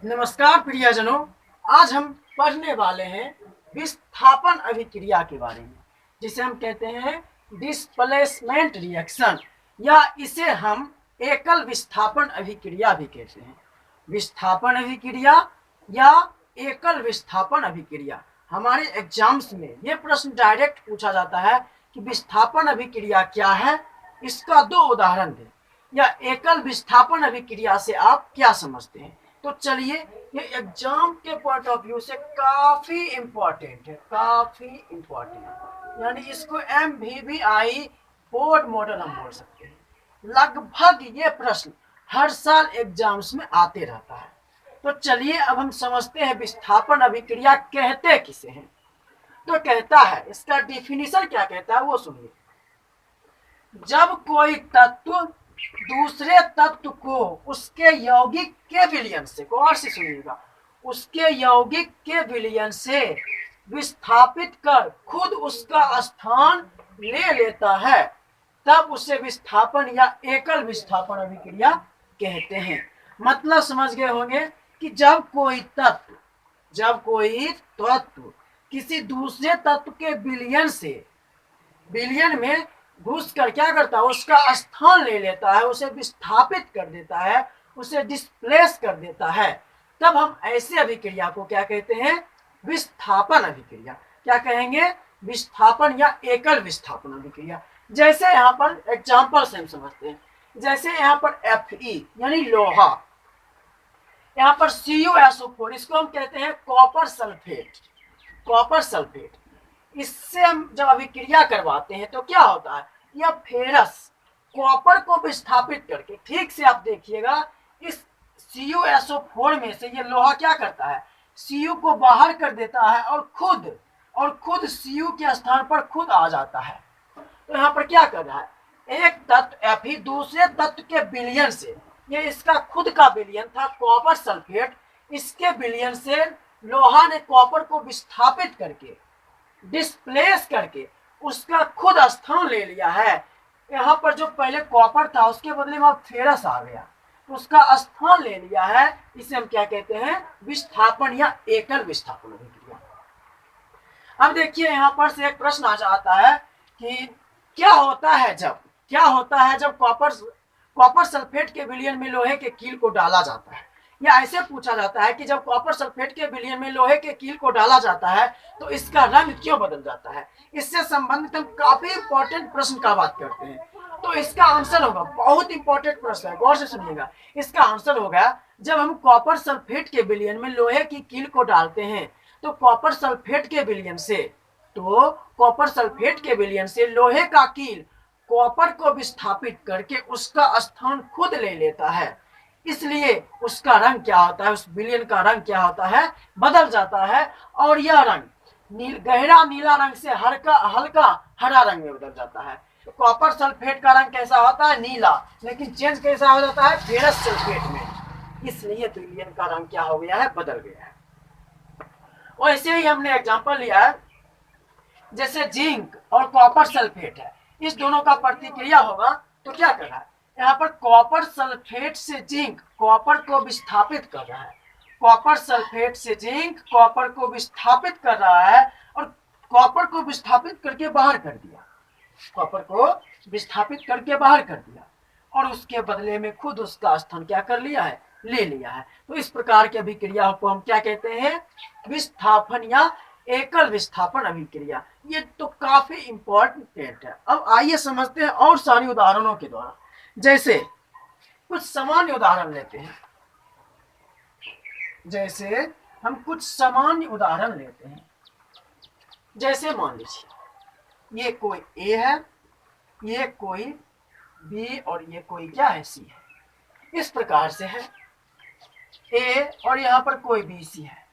नमस्कार प्रियजनों, आज हम पढ़ने वाले हैं विस्थापन अभिक्रिया के बारे में, जिसे हम कहते हैं डिस्प्लेसमेंट रिएक्शन, या इसे हम एकल विस्थापन अभिक्रिया भी कहते हैं। विस्थापन अभिक्रिया या एकल विस्थापन अभिक्रिया, हमारे एग्जाम्स में ये प्रश्न डायरेक्ट पूछा जाता है कि विस्थापन अभिक्रिया क्या है, इसका दो उदाहरण दें, या एकल विस्थापन अभिक्रिया से आप क्या समझते हैं। तो चलिए, ये एग्जाम के पॉइंट ऑफ व्यू से काफी इंपॉर्टेंट है, काफी इंपॉर्टेंट, यानी इसको MVVI बोर्ड मॉडल हम बोल सकते हैं। लगभग ये प्रश्न हर साल एग्जाम्स में आते रहता है। तो चलिए अब हम समझते हैं विस्थापन अभिक्रिया कहते किसे हैं। तो कहता है, इसका डिफिनीशन क्या कहता है वो सुनिए। जब कोई तत्व दूसरे तत्व को उसके यौगिक के विलयन से, गौर से सुनिएगा, उसके यौगिक के विलयन से विस्थापित कर खुद उसका स्थान ले लेता है, तब उसे विस्थापन या एकल विस्थापन अभिक्रिया कहते हैं। मतलब समझ गए होंगे कि जब कोई तत्व किसी दूसरे तत्व के विलयन में घुस कर क्या करता है, उसका स्थान ले लेता है, उसे विस्थापित कर देता है, उसे डिस्प्लेस कर देता है, तब हम ऐसे अभिक्रिया को क्या कहते हैं, विस्थापन अभिक्रिया। क्या कहेंगे, विस्थापन या एकल विस्थापन अभिक्रिया। जैसे यहाँ पर एग्जाम्पल से हम समझते हैं, जैसे यहाँ पर Fe यानी लोहा, यहाँ पर CuSO4, इसको हम कहते हैं कॉपर सल्फेट। इससे हम जब अभिक्रिया करवाते हैं तो क्या होता है, यह फेरस कॉपर को विस्थापित करके, ठीक से आप देखिएगा, इस CuSO4 में से ये लोहा क्या करता है, Cu को बाहर कर देता है और खुद Cu के स्थान पर खुद आ जाता है। तो यहाँ पर क्या कर रहा है, एक तत्व Fe दूसरे तत्व के विलयन से, ये इसका खुद का विलयन था कॉपर सल्फेट, इसके विलयन से लोहा ने कॉपर को विस्थापित करके, डिस्प्लेस करके उसका खुद स्थान ले लिया है। यहाँ पर जो पहले कॉपर था उसके बदले में अब फेरस आ गया, उसका स्थान ले लिया है। इसे हम क्या कहते हैं, विस्थापन या एकल विस्थापन अभिक्रिया। अब देखिए, यहाँ पर से एक प्रश्न आ जाता है कि क्या होता है जब कॉपर सल्फेट के विलयन में लोहे के कील को डाला जाता है, या ऐसे पूछा जाता है कि जब कॉपर सल्फेट के विलयन में लोहे के कील को डाला जाता है तो इसका रंग क्यों बदल जाता है। इससे संबंधित हम काफी इंपॉर्टेंट प्रश्न का बात करते हैं। तो इसका आंसर होगा, बहुत इंपॉर्टेंट प्रश्न है, गौर से सुनिएगा। इसका आंसर होगा, जब हम कॉपर सल्फेट के विलयन में लोहे की कील को डालते हैं तो कॉपर सल्फेट के विलयन से लोहे का कील कॉपर को विस्थापित करके उसका स्थान खुद ले लेता है, इसलिए उसका रंग क्या होता है, उस विलयन का रंग क्या होता है, बदल जाता है, और यह रंग गहरा नीला रंग से हल्का हरा रंग में बदल जाता है। तो कॉपर सल्फेट का रंग कैसा होता है, नीला, लेकिन चेंज कैसा हो जाता है, फेरस सल्फेट में, इसलिए विलयन का रंग क्या हो गया है, बदल गया है। वैसे ही हमने एग्जांपल लिया है, जैसे जिंक और कॉपर सल्फेट है, इस दोनों का प्रतिक्रिया होगा तो क्या कर रहा है, यहाँ पर कॉपर सल्फेट से जिंक कॉपर को विस्थापित कर रहा है, कॉपर सल्फेट से जिंक कॉपर को विस्थापित कर रहा है, और कॉपर को विस्थापित करके बाहर कर दिया, और उसके बदले में खुद उसका स्थान क्या कर लिया है, ले लिया है। तो इस प्रकार की अभिक्रिया को हम क्या कहते हैं, विस्थापन या एकल विस्थापन अभिक्रिया। ये तो काफी इंपॉर्टेंट है। अब आइए समझते हैं और सारी उदाहरणों के द्वारा। जैसे कुछ सामान्य उदाहरण लेते हैं, जैसे मान लीजिए ये कोई A है, ये कोई B और ये कोई क्या है, C है। इस प्रकार से है A और यहाँ पर कोई BC है।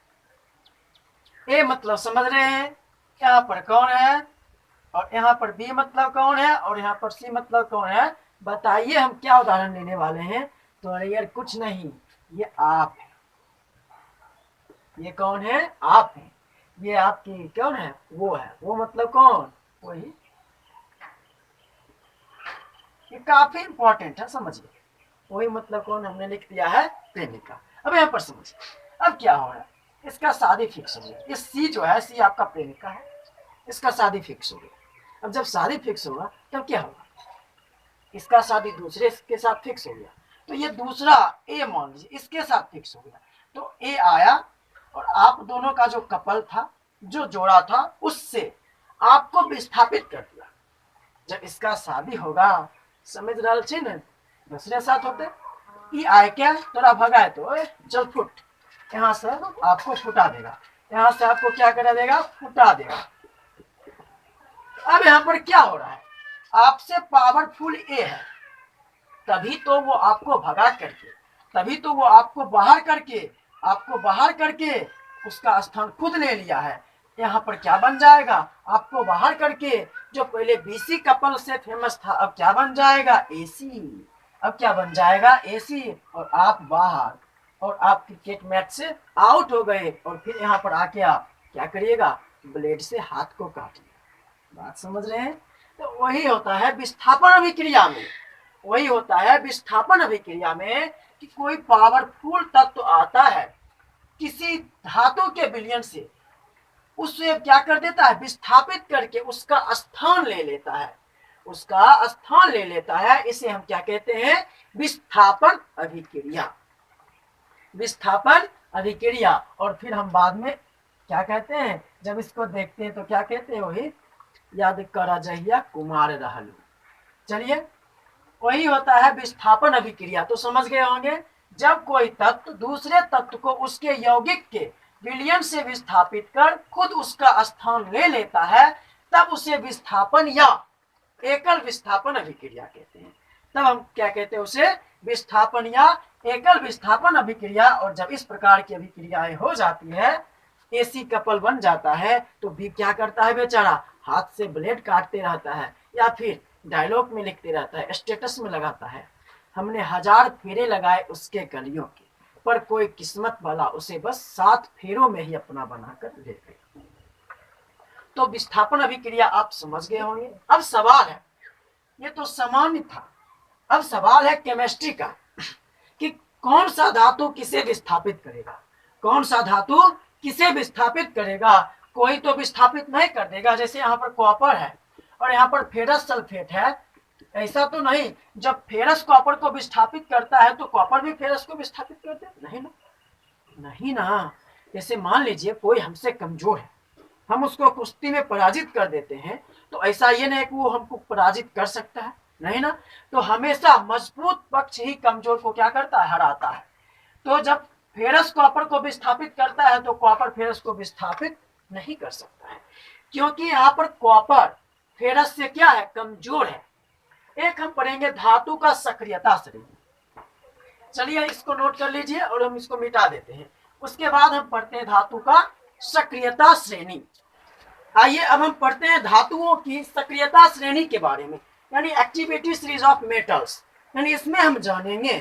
A मतलब समझ रहे हैं, यहाँ पर कौन है, और यहाँ पर B मतलब कौन है, और यहाँ पर C मतलब कौन है। बताइए हम क्या उदाहरण लेने वाले हैं। तो अरे यार कुछ नहीं, ये आप है। ये कौन है, आप है। ये आपकी कौन है, वो है। वो मतलब कौन, वही। ये काफी इंपॉर्टेंट है, समझिए। वही मतलब कौन हमने लिख दिया है, प्रेमिका। अब यहाँ पर समझिए अब क्या हो रहा है, इसका शादी फिक्स हो गया, ये सी जो है सी आपका प्रेमिका है, इसका शादी फिक्स हो गया। अब जब शादी फिक्स होगा तब क्या होगा, इसका शादी दूसरे के साथ फिक्स हो गया, तो ये दूसरा ए मान लीजिए इसके साथ फिक्स हो गया, तो ए आया और आप दोनों का जो कपल था, जो जोड़ा था, उससे आपको विस्थापित कर दिया। जब इसका शादी होगा, समझ रहा छी न, दूसरे साथ होते ई आए क्या तोरा भगाए तो चल फुट, यहाँ से आपको फुटा देगा, यहाँ से आपको क्या करा देगा, फुटा देगा। अब यहाँ पर क्या हो रहा है, आपसे पावरफुल ए है, तभी तो वो आपको भगा करके, तभी तो वो आपको बाहर करके उसका स्थान खुद ले लिया है। यहाँ पर क्या बन जाएगा, आपको बाहर करके जो पहले बीसी कपल से फेमस था, अब क्या बन जाएगा, एसी। अब क्या बन जाएगा, एसी, और आप बाहर, और आप क्रिकेट मैच से आउट हो गए, और फिर यहाँ पर आके आप क्या करिएगा, ब्लेड से हाथ को काटिए। बात समझ रहे हैं। तो वही होता है विस्थापन अभिक्रिया में, वही होता है विस्थापन अभिक्रिया में कि कोई पावरफुल तत्व आता है किसी धातु के विलयन से, उसे क्या कर देता है, विस्थापित करके उसका स्थान ले लेता है, उसका स्थान ले लेता है। इसे हम क्या कहते हैं, विस्थापन अभिक्रिया, विस्थापन अभिक्रिया। और फिर हम बाद में क्या कहते हैं, जब इसको देखते हैं तो क्या कहते हैं, वही याद करा जहिया कुमार रहलू। चलिए, वही होता है विस्थापन अभिक्रिया। तो समझ गए होंगे, जब कोई तत्व दूसरे तत्व को उसके यौगिक के विलयन से विस्थापित कर खुद उसका स्थान ले लेता है, तब उसे विस्थापन या एकल विस्थापन अभिक्रिया कहते हैं। तब हम क्या कहते हैं, उसे विस्थापन या एकल विस्थापन अभिक्रिया। और जब इस प्रकार की अभिक्रियाएं हो जाती है, एसी कपल बन जाता है, तो भी क्या करता है बेचारा, हाथ से ब्लेड काटते रहता है, या फिर डायलॉग में लिखते रहता है, स्टेटस में लगाता है, हमने 1000 फेरे लगाए उसके गलियों के, पर कोई किस्मत वाला उसे बस 7 फेरों में ही अपना बनाकर ले गया। तो विस्थापन अभिक्रिया आप समझ गए होंगे। अब सवाल है, ये तो सामान्य था, अब सवाल है केमिस्ट्री का कि कौन सा धातु किसे विस्थापित करेगा, कौन सा धातु किसे विस्थापित करेगा। कोई तो विस्थापित नहीं कर देगा, जैसे यहाँ पर कॉपर है और यहाँ पर फेरस सल्फेट है, ऐसा तो नहीं, जब फेरस कॉपर को विस्थापित करता है तो कॉपर भी फेरस को विस्थापित कर दे, नहीं ना, नहीं ना। जैसे मान लीजिए कोई हमसे कमजोर है, हम उसको कुश्ती में पराजित कर देते हैं, तो ऐसा ये नहीं कि वो हमको पराजित कर सकता है, नहीं ना। तो हमेशा मजबूत पक्ष ही कमजोर को क्या करता है, हराता है। तो जब फेरस कॉपर को विस्थापित करता है तो कॉपर फेरस को विस्थापित नहीं कर सकता है, क्योंकि यहाँ पर कॉपर फेरस से क्या है, कमजोर है। एक हम पढ़ेंगे धातु का सक्रियता श्रेणी, चलिए इसको नोट कर लीजिए और हम इसको मिटा देते हैं। उसके बाद हम पढ़ते हैं धातु का सक्रियता श्रेणी। आइए अब हम पढ़ते हैं धातुओं की सक्रियता श्रेणी के बारे में, यानी एक्टिविटी सीरीज ऑफ मेटल्स। यानी इसमें हम जानेंगे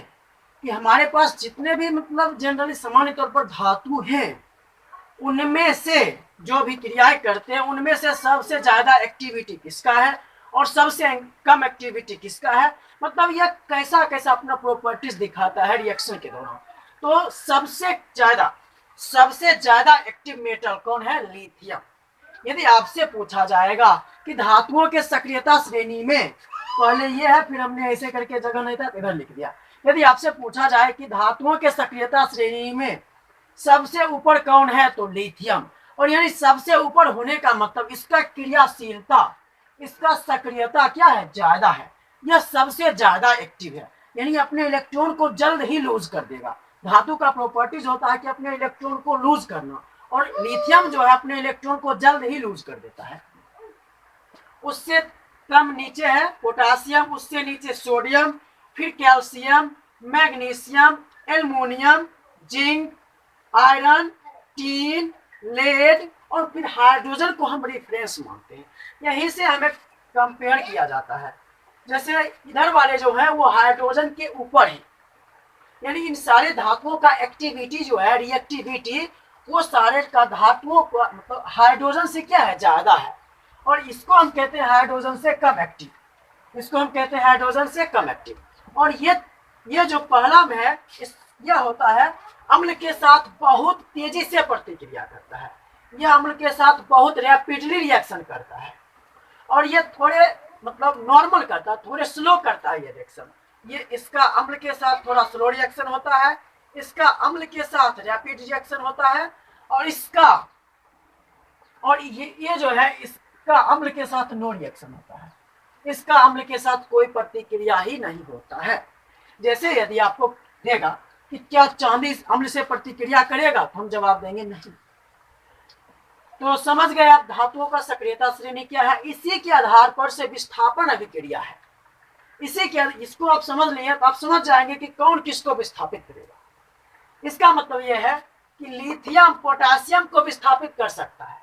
कि हमारे पास जितने भी मतलब जनरली सामान्य तौर पर धातु हैं, उनमें से जो भी क्रियाएं करते हैं उनमें से सबसे ज्यादा एक्टिविटी किसका है और सबसे कम एक्टिविटी किसका है, मतलब यह कैसा कैसा अपना प्रॉपर्टीज दिखाता है रिएक्शन के दौरान। तो सबसे ज्यादा एक्टिव मेटल कौन है, लिथियम। यदि आपसे पूछा जाएगा कि धातुओं के सक्रियता श्रेणी में, पहले ये है फिर हमने ऐसे करके जगह नहीं था इधर लिख दिया, यदि आपसे पूछा जाए कि धातुओं के सक्रियता श्रेणी में सबसे ऊपर कौन है, तो लिथियम। और यानी सबसे ऊपर होने का मतलब इसका क्रियाशीलता, इसका सक्रियता क्या है, ज्यादा है, यह सबसे ज्यादा एक्टिव है, यानी अपने इलेक्ट्रॉन को जल्द ही लूज कर देगा। धातु का प्रॉपर्टीज होता है कि अपने इलेक्ट्रॉन को लूज करना, और लिथियम जो है अपने इलेक्ट्रॉन को जल्द ही लूज कर देता है। उससे कम नीचे है पोटासियम, उससे नीचे सोडियम, फिर calcium, magnesium, aluminium, zinc, iron, tin, lead, और फिर हाइड्रोजन को हम रेफरेंस मानते हैं। यहीं से हमें कंपेयर किया जाता है। जैसे इधर वाले जो है वो हाइड्रोजन के ऊपर है, यानी इन सारे धातुओं का एक्टिविटी जो है, रिएक्टिविटी, वो सारे का धातुओं को मतलब हाइड्रोजन से क्या है, ज्यादा है। और इसको हम कहते हैं हाइड्रोजन से कम एक्टिव, इसको हम कहते हैं हाइड्रोजन से कम एक्टिव। और ये जो पहला में है, यह होता है अम्ल के साथ बहुत तेजी से प्रतिक्रिया करता है, यह अम्ल के साथ बहुत रैपिडली रिएक्शन करता है, और ये थोड़े मतलब नॉर्मल करता है, थोड़े स्लो करता है ये रिएक्शन। ये इसका अम्ल के साथ थोड़ा स्लो रिएक्शन होता है, इसका अम्ल के साथ रैपिड रिएक्शन होता है, और इसका और ये जो है इसका अम्ल के साथ नो रिएक्शन होता है, इसका अम्ल के साथ कोई प्रतिक्रिया ही नहीं होता है। जैसे यदि आपको देगा कि क्या चांदी अम्ल से प्रतिक्रिया करेगा, तो हम जवाब देंगे नहीं। तो समझ गए आप धातुओं का सक्रियता श्रेणी क्या है, इसी के आधार पर से विस्थापन अभिक्रिया है। इसी के इसको आप समझ लिए तो आप समझ जाएंगे कि कौन किसको विस्थापित करेगा। इसका मतलब यह है कि लिथियम पोटेशियम को विस्थापित कर सकता है,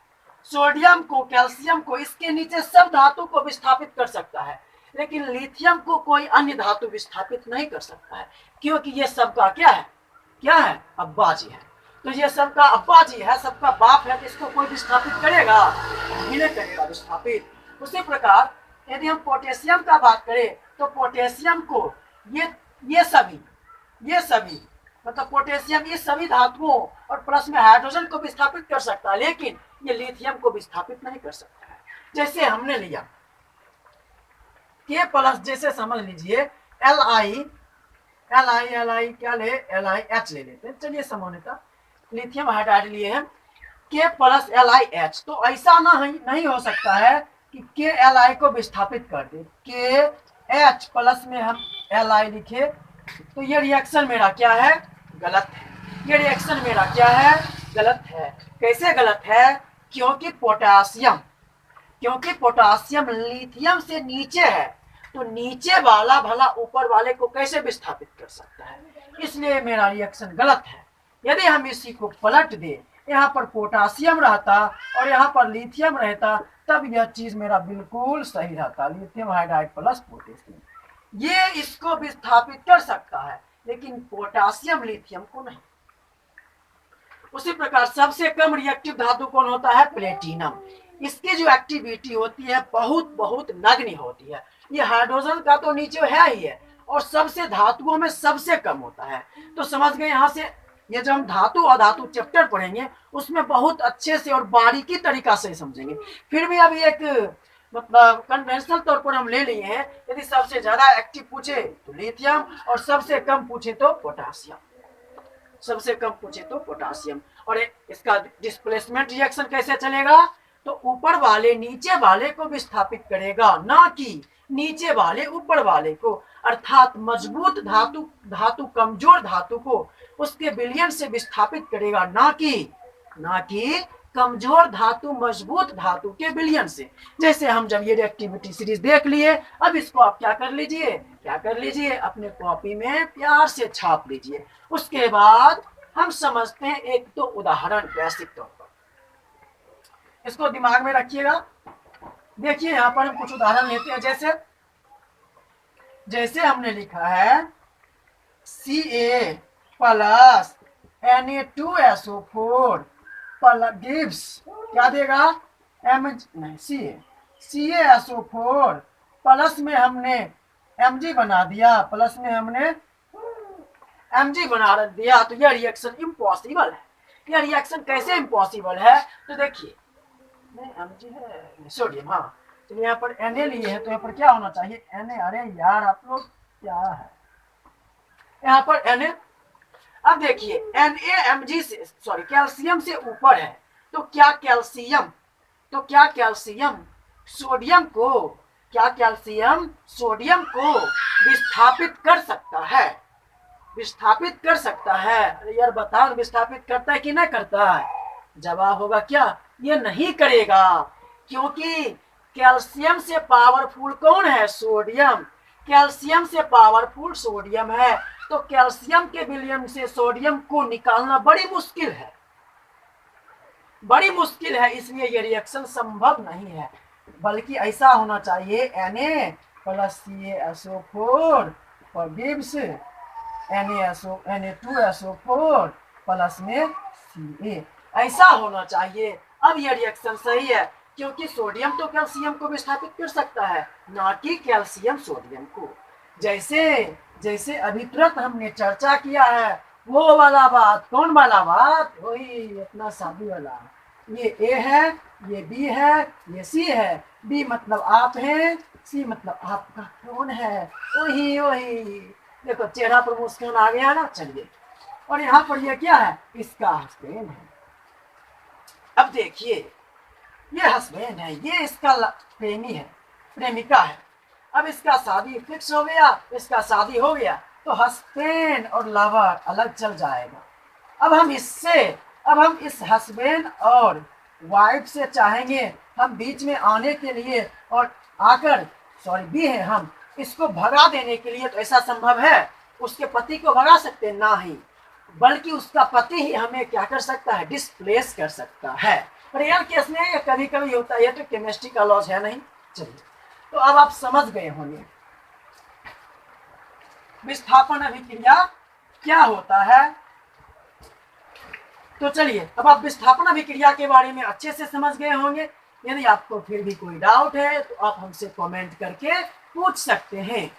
सोडियम को, कैल्शियम को, इसके नीचे सब धातु को विस्थापित कर सकता है, लेकिन लिथियम को कोई अन्य धातु विस्थापित नहीं कर सकता है, क्योंकि ये सबका क्या है, अब्बाजी है। तो ये सबका अब्बाजी है, सबका बाप है, तो इसको कोई विस्थापित करेगा नहीं करेगा विस्थापित। उसी प्रकार यदि हम पोटेशियम का बात करें तो पोटेशियम को ये सभी मतलब पोटेशियम इस सभी धातुओं और प्लस में हाइड्रोजन को विस्थापित कर सकता है, लेकिन ये लिथियम को विस्थापित नहीं कर सकता है। जैसे हमने लिया K+, जैसे समझ लीजिए Li क्या ले, LiH ले लेते हैं। चलिए सामान्यतः लिथियम हाइड्राइड लिए हैं K+ LiH, तो ऐसा नहीं हो सकता है कि K Li को विस्थापित कर दे, KH+ में हम Li लिखे, तो ये रिएक्शन मेरा क्या है, गलत है। ये रिएक्शन मेरा क्या है, गलत है। कैसे गलत है, क्योंकि पोटासियम लिथियम से नीचे है, तो नीचे वाला भला ऊपर वाले को कैसे विस्थापित कर सकता है, इसलिए मेरा रिएक्शन गलत है। यदि हम इसी को पलट दे, यहाँ पर पोटासियम रहता और यहाँ पर लिथियम रहता, तब यह चीज मेरा बिल्कुल सही रहता, लिथियम हाइड्राइड प्लस पोटेशियम। ये इसको विस्थापित कर सकता है, लेकिन पोटासियम लिथियम को नहीं। उसी प्रकार सबसे कम रिएक्टिव धातु कौन होता है, प्लेटिनम। इसकी जो एक्टिविटी होती है बहुत नगण्य होती है। ये हाइड्रोजन का तो नीचे है ही है, और सबसे धातुओं में सबसे कम होता है। तो समझ गए, यहाँ से ये जो हम धातु अधातु चैप्टर पढ़ेंगे उसमें बहुत अच्छे से और बारीकी तरीका से समझेंगे। फिर भी अभी एक मतलब कन्वेंशनल तौर पर हम ले लिए हैं, यदि सबसे ज्यादा एक्टिव पूछे तो लिथियम और सबसे कम पूछे तो पोटासियम, और इसका डिस्प्लेसमेंट रिएक्शन कैसे चलेगा, तो ऊपर वाले नीचे वाले को विस्थापित करेगा, ना कि नीचे वाले ऊपर वाले को। अर्थात मजबूत धातु कमजोर धातु को उसके विलयन से विस्थापित करेगा, ना कि कमजोर धातु मजबूत धातु के विलयन से। जैसे हम जब ये रिएक्टिविटी सीरीज देख लिए, अब इसको आप क्या कर लीजिए अपने कॉपी में प्यार से छाप लीजिए। उसके बाद हम समझते हैं एक तो उदाहरण बेसिक तौर पर, इसको दिमाग में रखिएगा। देखिए यहाँ पर हम कुछ उदाहरण लेते हैं। जैसे हमने लिखा है Ca+ Na2SO4 गिव्स क्या देगा, CaSO4 प्लस में हमने Mg बना दिया, तो यह रिएक्शन इम्पॉसिबल है। यह रिएक्शन कैसे इम्पॉसिबल है, तो देखिए Mg है सोडियम, हाँ चलिए यहाँ पर Na लिए है, तो यहाँ पर क्या होना चाहिए, Na। अरे यार आप लोग क्या है, यहाँ पर Na। अब देखिए Na कैल्शियम से ऊपर है, तो क्या कैल्शियम सोडियम को विस्थापित कर सकता है। अरे यार बताओ, विस्थापित करता है कि नहीं करता है, जवाब होगा क्या, ये नहीं करेगा, क्योंकि कैल्शियम से पावरफुल कौन है, सोडियम। कैल्शियम से पावरफुल सोडियम है, तो कैल्शियम के विलयन से सोडियम को निकालना बड़ी मुश्किल है, इसलिए ये रिएक्शन संभव नहीं है। बल्कि ऐसा होना चाहिए Na+ CaSO4 gives Na2SO4 plus में Ca, ऐसा होना चाहिए। अब यह रिएक्शन सही है, क्योंकि सोडियम तो कैल्शियम को विस्थापित कर सकता है, ना कि कैल्शियम सोडियम को। जैसे अभी तुरंत हमने चर्चा किया है वो वाला बात, कौन वाला बात? वही अपना शादी वाला। ये ए है, ये बी है, ये सी है। बी मतलब आप हैं, सी मतलब आपका कौन है? वही वही। देखो चेहरा पर मुस्कान आ गया ना। चलिए, और यहाँ पर ये क्या है? इसका हस्बैंड है। अब देखिए, ये हस्बैंड है, ये इसका प्रेमी है, प्रेमिका है। अब इसका शादी फिक्स हो गया, इसका शादी हो गया, तो हस्बैंड और लवर अलग चल जाएगा। अब हम इस हस्बैंड और वाइफ से चाहेंगे हम बीच में आने के लिए और आकर, सॉरी बी है हम, इसको भगा देने के लिए, तो ऐसा संभव है? उसके पति को भगा सकते? नहीं, बल्कि उसका पति ही हमें क्या कर सकता है? डिस्प्लेस कर सकता है। रियल केस में ये कभी कभी होता है, तो केमिस्ट्री का लॉज है नहीं। चलिए, तो अब आप समझ गए होंगे विस्थापन अभिक्रिया क्या होता है। तो चलिए, अब आप विस्थापन अभिक्रिया के बारे में अच्छे से समझ गए होंगे। यदि आपको फिर भी कोई डाउट है तो आप हमसे कमेंट करके पूछ सकते हैं।